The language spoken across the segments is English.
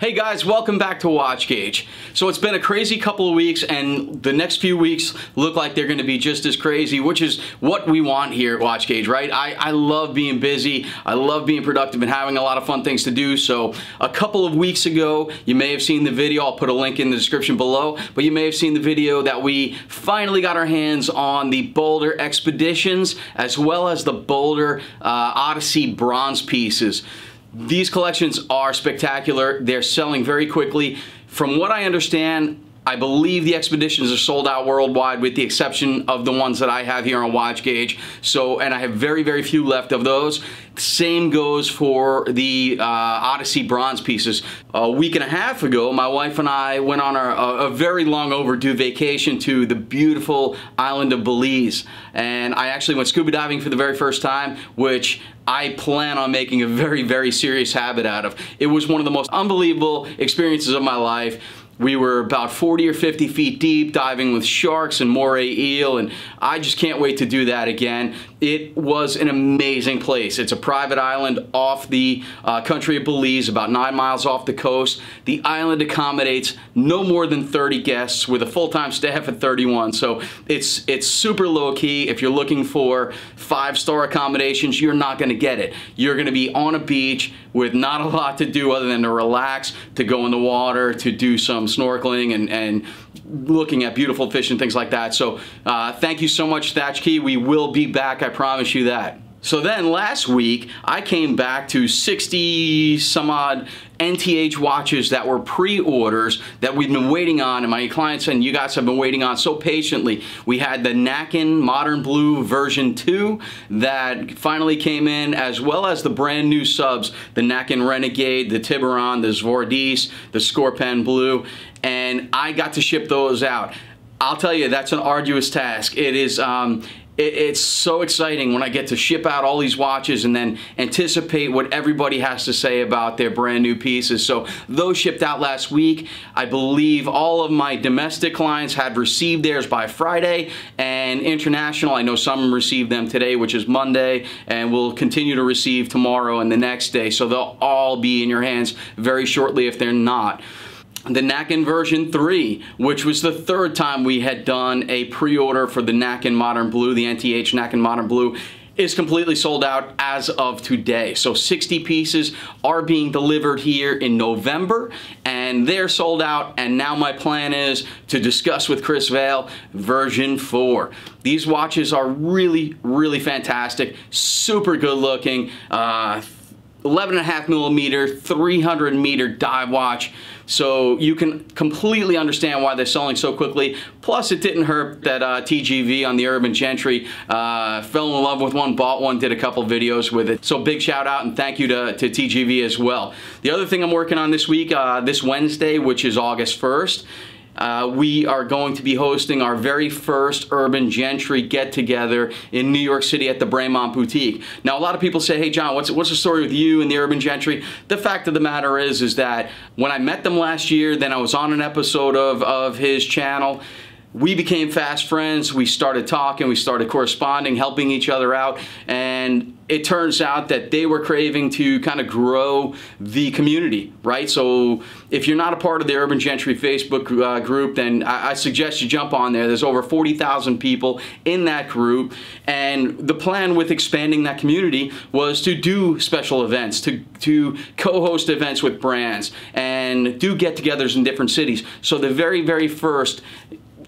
Hey guys, welcome back to WatchGauge. So it's been a crazy couple of weeks, and the next few weeks look like they're going to be just as crazy, which is what we want here at WatchGauge, right? I love being busy, I love being productive and having a lot of fun things to do. So a couple of weeks ago, you may have seen the video, I'll put a link in the description below, but you may have seen the video that we finally got our hands on the Boulder Expeditions as well as the Boulder Odyssey bronze pieces. These collections are spectacular. They're selling very quickly. From what I understand, I believe the Expeditions are sold out worldwide with the exception of the ones that I have here on WatchGauge. So, and I have very, very few left of those. Same goes for the Odyssey bronze pieces. A week and a half ago, my wife and I went on a very long overdue vacation to the beautiful island of Belize. And I actually went scuba diving for the very first time, which I plan on making a very, very serious habit out of. It was one of the most unbelievable experiences of my life. We were about 40 or 50 feet deep, diving with sharks and moray eel, and I just can't wait to do that again. It was an amazing place. It's a private island off the country of Belize, about 9 miles off the coast. The island accommodates no more than 30 guests with a full-time staff at 31, so it's super low-key. If you're looking for 5-star accommodations, you're not going to get it. You're going to be on a beach with not a lot to do other than to relax, to go in the water, to do some snorkeling and looking at beautiful fish and things like that. So thank you so much, Thatch Caye. We will be back, I promise you that. So then last week, I came back to 60 some odd NTH watches that were pre-orders that we've been waiting on, and my clients and you guys have been waiting on so patiently. We had the Nakin Modern Blue version 2 that finally came in, as well as the brand new subs, the Nakin Renegade, the Tiburon, the Zvordis, the Scorpion Blue, and I got to ship those out. I'll tell you, that's an arduous task. It is it's so exciting when I get to ship out all these watches and then anticipate what everybody has to say about their brand new pieces. So those shipped out last week. I believe all of my domestic clients had received theirs by Friday, and international, I know some received them today, which is Monday, and will continue to receive tomorrow and the next day. So they'll all be in your hands very shortly if they're not. The Nakin version 3, which was the third time we had done a pre-order for the Nakin Modern Blue, the NTH Nakin Modern Blue, is completely sold out as of today. So 60 pieces are being delivered here in November, and they're sold out, and now my plan is to discuss with Chris Vail version 4. These watches are really, really fantastic, super good looking, 11.5 millimeter, 300 meter dive watch. So you can completely understand why they're selling so quickly. Plus, it didn't hurt that TGV on the Urban Gentry fell in love with one, bought one, did a couple videos with it. So big shout out and thank you to TGV as well. The other thing I'm working on this week, this Wednesday, which is August 1st, we are going to be hosting our very first Urban Gentry get-together in New York City at the Bremont Boutique. Now, a lot of people say, hey John, what's the story with you and the Urban Gentry? The fact of the matter is that when I met them last year, then I was on an episode of his channel. We became fast friends, we started talking, we started corresponding, helping each other out, and it turns out that they were craving to kind of grow the community, right? So if you're not a part of the Urban Gentry Facebook group, then I suggest you jump on there. There's over 40,000 people in that group, and the plan with expanding that community was to do special events, to co-host events with brands, and do get-togethers in different cities. So the very, very first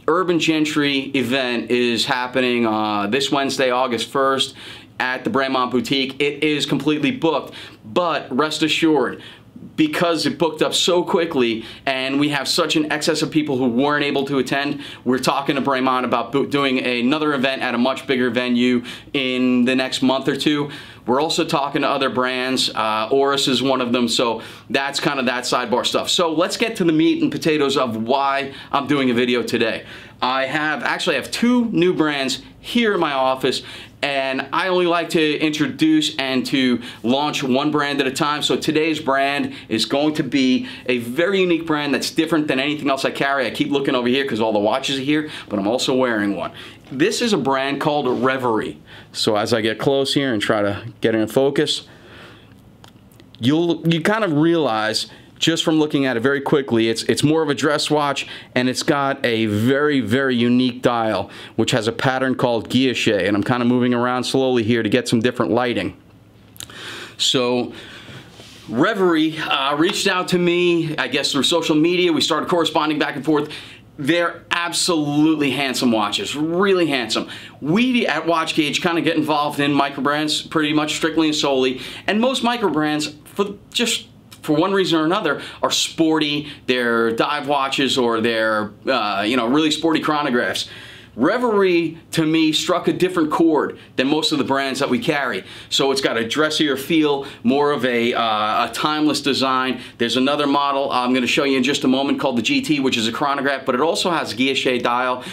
Urban Gentry event is happening this Wednesday, August 1st at the Bremont Boutique. It is completely booked, but rest assured, because it booked up so quickly and we have such an excess of people who weren't able to attend, we're talking to Bremont about doing another event at a much bigger venue in the next month or two. We're also talking to other brands. Oris is one of them, so that's kind of that sidebar stuff. So let's get to the meat and potatoes of why I'm doing a video today. I have 2 new brands here in my office, and I only like to introduce and to launch one brand at a time. So today's brand is going to be a very unique brand that's different than anything else I carry. I keep looking over here because all the watches are here, but I'm also wearing one. This is a brand called Reverie. So as I get close here and try to get in focus, you kind of realize just from looking at it very quickly, it's more of a dress watch, and it's got a very, very unique dial, which has a pattern called Guilloche, and I'm kind of moving around slowly here to get some different lighting. So Reverie reached out to me, I guess through social media. We started corresponding back and forth. They're absolutely handsome watches, really handsome. We at WatchGauge kind of get involved in microbrands pretty much strictly and solely, and most microbrands, for one reason or another, are sporty. They're dive watches, or they're really sporty chronographs. Reverie, to me, struck a different chord than most of the brands that we carry. So it's got a dressier feel, more of a timeless design. There's another model I'm going to show you in just a moment called the GT, which is a chronograph, but it also has guilloche dial,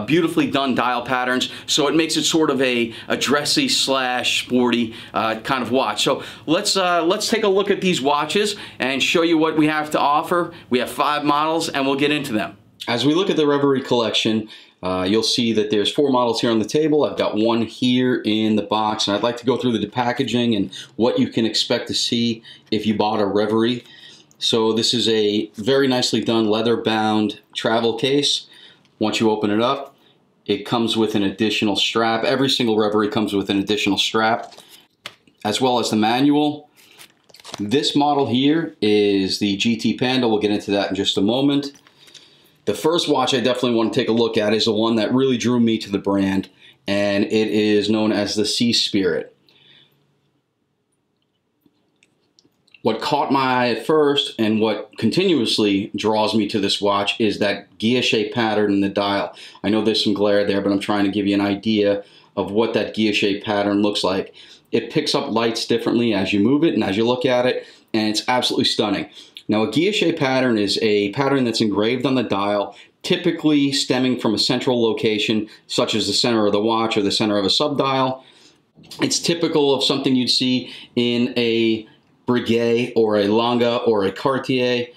beautifully done dial patterns. So it makes it sort of a dressy slash sporty kind of watch. So let's take a look at these watches and show you what we have to offer. We have 5 models, and we'll get into them. As we look at the Reverie collection, you'll see that there's 4 models here on the table. I've got 1 here in the box, and I'd like to go through the packaging and what you can expect to see if you bought a Reverie. So this is a very nicely done leather-bound travel case. Once you open it up, it comes with an additional strap. Every single Reverie comes with an additional strap, as well as the manual. This model here is the GT Panda. We'll get into that in just a moment. The first watch I definitely want to take a look at is the one that really drew me to the brand, and it is known as the Sea Spirit. What caught my eye at first, and what continuously draws me to this watch, is that guilloche pattern in the dial. I know there's some glare there, but I'm trying to give you an idea of what that guilloche pattern looks like. It picks up lights differently as you move it and as you look at it, and it's absolutely stunning. Now, a guilloche pattern is a pattern that's engraved on the dial, typically stemming from a central location, such as the center of the watch or the center of a subdial. It's typical of something you'd see in a Breguet or a Lange or a Cartier.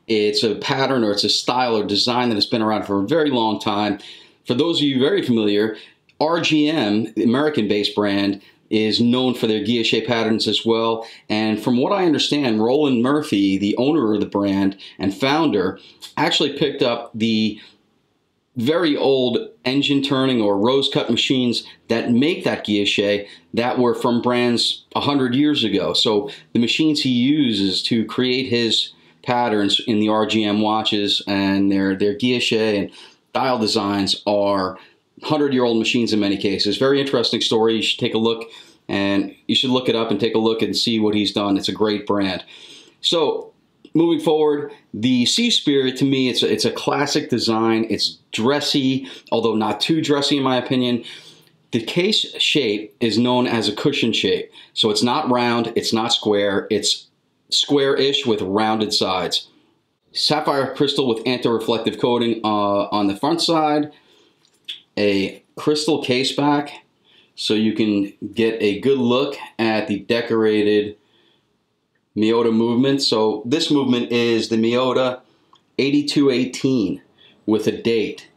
It's a pattern, or it's a style or design that has been around for a very long time. For those of you very familiar, RGM, the American-based brand, is known for their guilloche patterns as well. And from what I understand, Roland Murphy, the owner of the brand and founder, actually picked up the very old engine turning or rose cut machines that make that guilloche that were from brands 100 years ago. So the machines he uses to create his patterns in the RGM watches and their guilloche and dial designs are 100-year-old machines in many cases. Very interesting story. You should take a look, and you should look it up and take a look and see what he's done. It's a great brand. So moving forward, the Sea Spirit, to me, it's a classic design. It's dressy, although not too dressy in my opinion. The case shape is known as a cushion shape. So it's not round, it's not square, it's square-ish with rounded sides. Sapphire crystal with anti-reflective coating on the front side. A crystal case back, so you can get a good look at the decorated Miyota movement. So this movement is the Miyota 8218 with a date.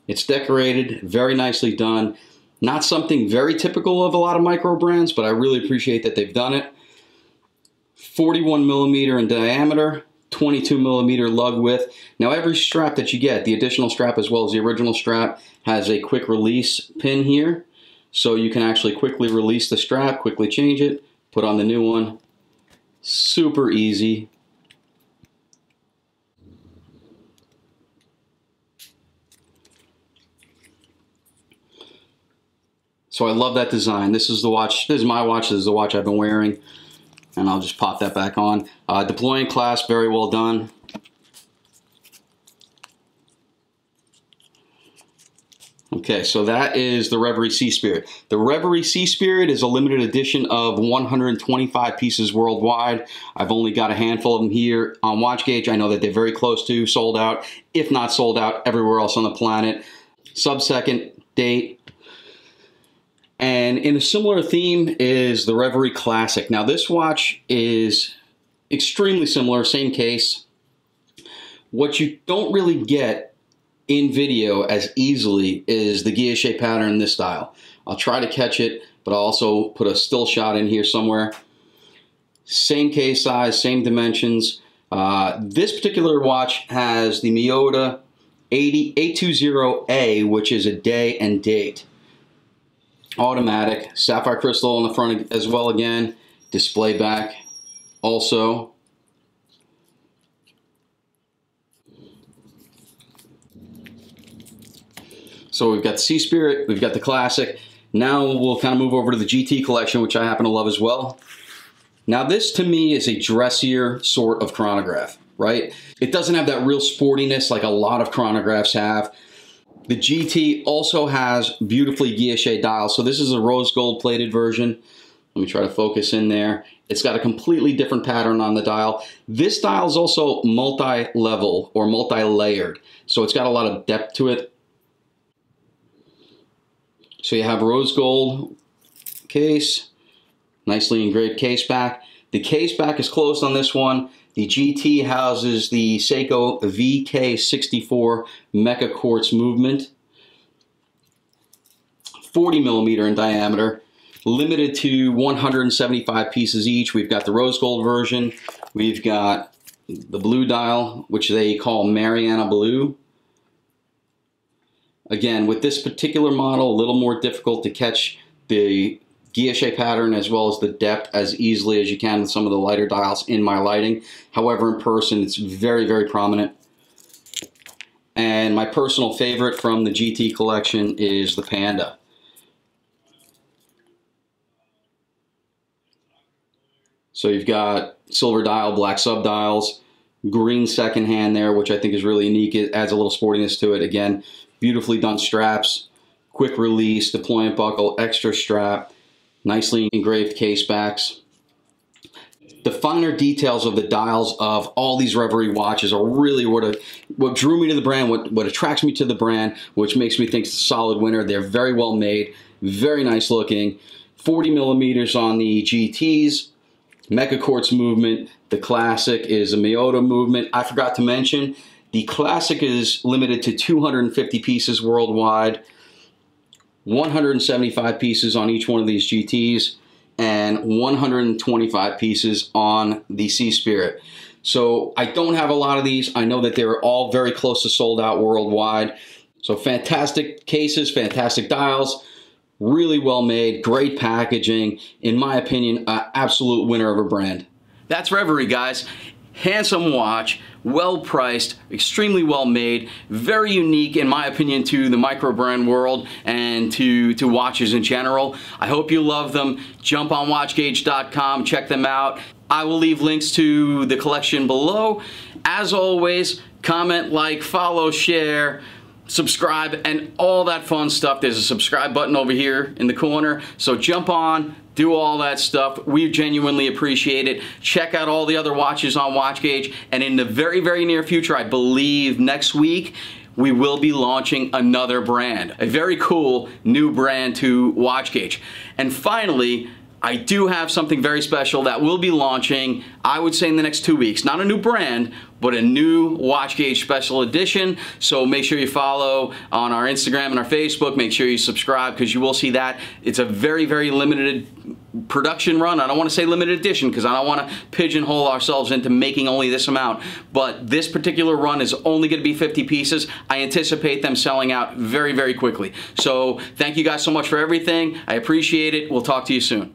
It's decorated, very nicely done. Not something very typical of a lot of micro brands, but I really appreciate that they've done it. 41 millimeter in diameter, 22 millimeter lug width. Now every strap that you get, the additional strap as well as the original strap, has a quick release pin here. So you can actually quickly release the strap, quickly change it, put on the new one. Super easy. So I love that design. This is the watch, this is my watch, this is the watch I've been wearing. And I'll just pop that back on. Deploying clasp, very well done. Okay, so that is the Reverie Sea Spirit. The Reverie Sea Spirit is a limited edition of 125 pieces worldwide. I've only got a handful of them here on WatchGauge. I know that they're very close to sold out, if not sold out, everywhere else on the planet. Sub-second date. And in a similar theme is the Reverie Classic. Now this watch is extremely similar, same case. What you don't really get in video as easily is the guilloche pattern in this style. I'll try to catch it, but I'll also put a still shot in here somewhere. Same case size, same dimensions. This particular watch has the Miyota 820A, which is a day and date. Automatic, sapphire crystal on the front as well again, display back also. So we've got the Sea Spirit, we've got the Classic. Now we'll kind of move over to the GT collection, which I happen to love as well. Now this to me is a dressier sort of chronograph, right? It doesn't have that real sportiness like a lot of chronographs have. The GT also has beautifully guilloche dials. So this is a rose gold plated version. Let me try to focus in there. It's got a completely different pattern on the dial. This dial is also multi-level or multi-layered. So it's got a lot of depth to it. So you have rose gold case, nicely engraved case back. The case back is closed on this one. The GT houses the Seiko VK64 Mecha Quartz movement, 40 millimeter in diameter, limited to 175 pieces each. We've got the rose gold version. We've got the blue dial, which they call Mariana Blue. Again, with this particular model, a little more difficult to catch the guilloche pattern as well as the depth as easily as you can with some of the lighter dials in my lighting. However, in person, it's very, very prominent. And my personal favorite from the GT collection is the Panda. So you've got silver dial, black subdials, green second hand there, which I think is really unique. It adds a little sportiness to it. Again, beautifully done straps, quick release, deployment buckle, extra strap, nicely engraved case backs. The finer details of the dials of all these Reverie watches are really what drew me to the brand, what attracts me to the brand, which makes me think it's a solid winner. They're very well made, very nice looking. 40 millimeters on the GTs, Mecha Quartz movement. The Classic is a Miyota movement. I forgot to mention, the Classic is limited to 250 pieces worldwide, 175 pieces on each one of these GTs, and 125 pieces on the Sea Spirit. So I don't have a lot of these. I know that they're all very close to sold out worldwide. So fantastic cases, fantastic dials, really well made, great packaging. In my opinion, an absolute winner of a brand. That's Reverie, guys. Handsome watch, well priced, extremely well made, very unique in my opinion to the microbrand world and to watches in general. I hope you love them. Jump on WatchGauge.com, check them out. I will leave links to the collection below. As always, comment, like, follow, share, subscribe, and all that fun stuff. There's a subscribe button over here in the corner, so jump on, do all that stuff. We genuinely appreciate it. Check out all the other watches on WatchGauge, and in the very, very near future, I believe next week, we will be launching another brand, a very cool new brand to WatchGauge. And finally, I do have something very special that will be launching, I would say in the next 2 weeks. Not a new brand, but a new WatchGauge special edition. So make sure you follow on our Instagram and our Facebook. Make sure you subscribe because you will see that. It's a very, very limited production run. I don't want to say limited edition because I don't want to pigeonhole ourselves into making only this amount. But this particular run is only going to be 50 pieces. I anticipate them selling out very, very quickly. So thank you guys so much for everything. I appreciate it. We'll talk to you soon.